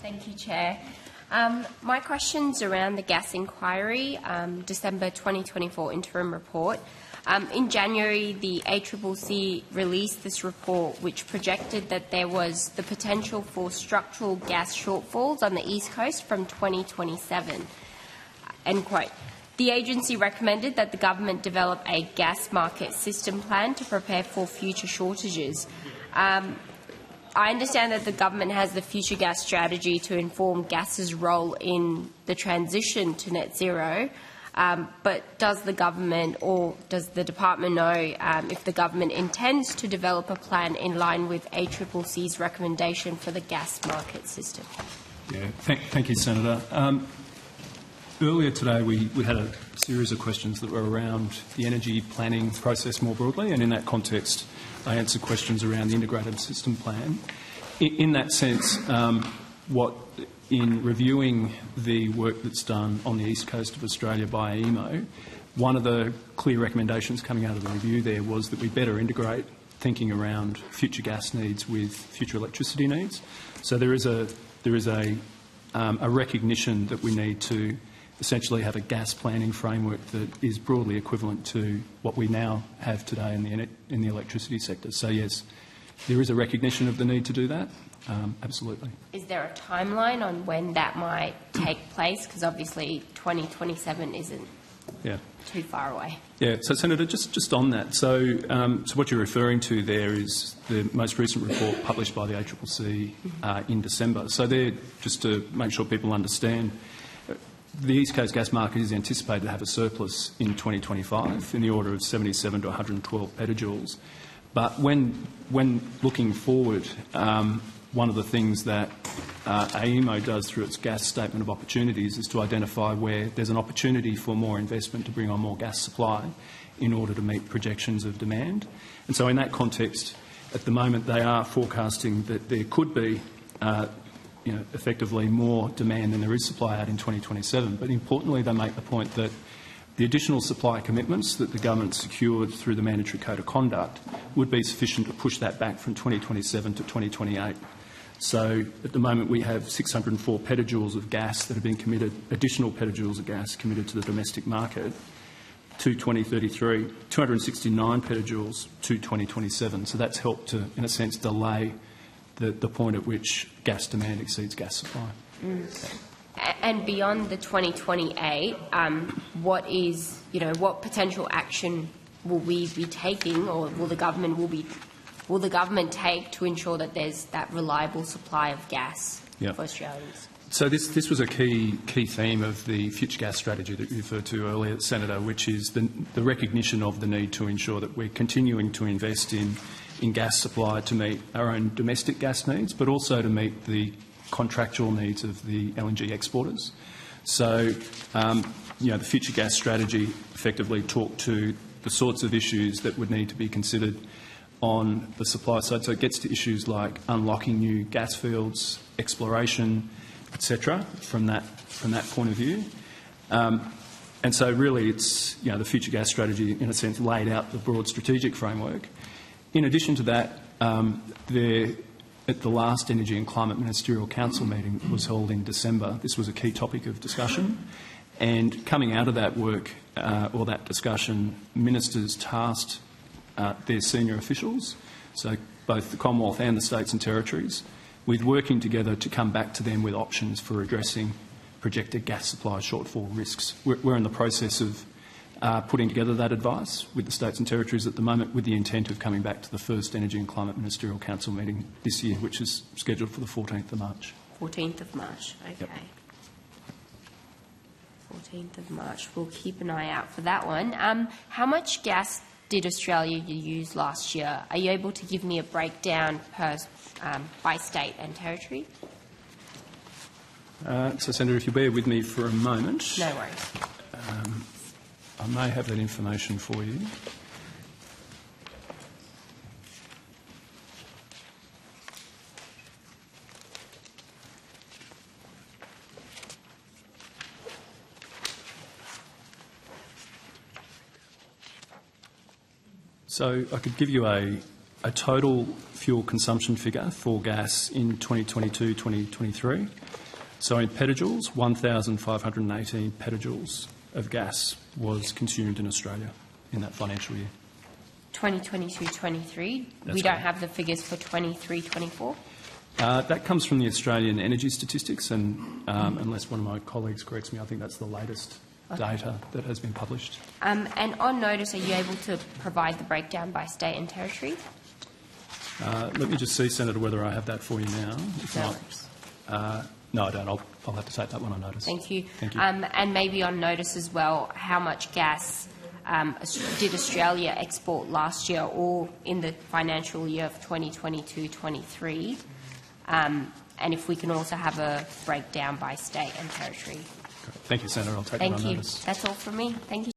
Thank you, Chair. My question's around the gas inquiry, December 2024 interim report. In January, the ACCC released this report which projected that there was the potential for structural gas shortfalls on the East Coast from 2027. End quote. The agency recommended that the government develop a gas market system plan to prepare for future shortages. I understand that the government has the Future Gas Strategy to inform gas's role in the transition to net zero, but does the government or does the department know if the government intends to develop a plan in line with ACCC's recommendation for the gas market system? Yeah, thank you, Senator. Earlier today we had a series of questions that were around the energy planning process more broadly, and in that context I answered questions around the integrated system plan. In that sense, in reviewing the work that's done on the east coast of Australia by AEMO, one of the clear recommendations coming out of the review there was that we better integrate thinking around future gas needs with future electricity needs. So there is a recognition that we need to essentially have a gas planning framework that is broadly equivalent to what we now have today in the electricity sector. So yes, there is a recognition of the need to do that. Absolutely. Is there a timeline on when that might take place? Because obviously 2027 isn't too far away. Yeah. So Senator, just on that. So what you're referring to there is the most recent report published by the ACCC in December. So there, just to make sure people understand, the East Coast gas market is anticipated to have a surplus in 2025 in the order of 77 to 112 petajoules. But when looking forward, one of the things that AEMO does through its gas statement of opportunities is to identify where there's an opportunity for more investment to bring on more gas supply in order to meet projections of demand. And so in that context, at the moment they are forecasting that there could be effectively more demand than there is supply out in 2027. But importantly, they make the point that the additional supply commitments that the government secured through the mandatory code of conduct would be sufficient to push that back from 2027 to 2028. So at the moment we have 604 petajoules of gas that have been committed, additional petajoules of gas committed to the domestic market to 2033, 269 petajoules to 2027. So that's helped to, in a sense, delay the point at which gas demand exceeds gas supply. And beyond the 2028, what potential action will we be taking, or will the government take to ensure that there's that reliable supply of gas for Australians? So this was a key theme of the Future Gas Strategy that you referred to earlier, Senator, which is the recognition of the need to ensure that we're continuing to invest in gas supply to meet our own domestic gas needs, but also to meet the contractual needs of the LNG exporters. So, the Future Gas Strategy effectively talked to the sorts of issues that would need to be considered on the supply side. So it gets to issues like unlocking new gas fields, exploration, etc. From that point of view. And so really it's, the Future Gas Strategy in a sense laid out the broad strategic framework. In addition to that, at the last Energy and Climate Ministerial Council meeting that was held in December, this was a key topic of discussion. And coming out of that work or that discussion, ministers tasked their senior officials, so both the Commonwealth and the states and territories, with working together to come back to them with options for addressing projected gas supply shortfall risks. We're in the process of putting together that advice with the states and territories at the moment, with the intent of coming back to the first Energy and Climate Ministerial Council meeting this year, which is scheduled for the 14th of March. 14th of March, okay. Yep. 14th of March. We'll keep an eye out for that one. How much gas did Australia use last year? Are you able to give me a breakdown by state and territory? So, Senator, if you bear with me for a moment. No worries. I may have that information for you. So I could give you a total fuel consumption figure for gas in 2022-2023 So in petajoules, 1,518 petajoules of gas was consumed in Australia in that financial year. 2022-23. We That's don't right. have the figures for 23-24. That comes from the Australian Energy Statistics, and unless one of my colleagues corrects me, I think that's the latest data that has been published. And on notice, are you able to provide the breakdown by state and territory? Let me just see, Senator, whether I have that for you now. If No not, worries. no, I don't. I'll have to take that one on notice. Thank you. Thank you. And maybe on notice as well, how much gas did Australia export last year or in the financial year of 2022-23? And if we can also have a breakdown by state and territory. Thank you, Senator. I'll take that Thank on you. notice. That's all from me. Thank you.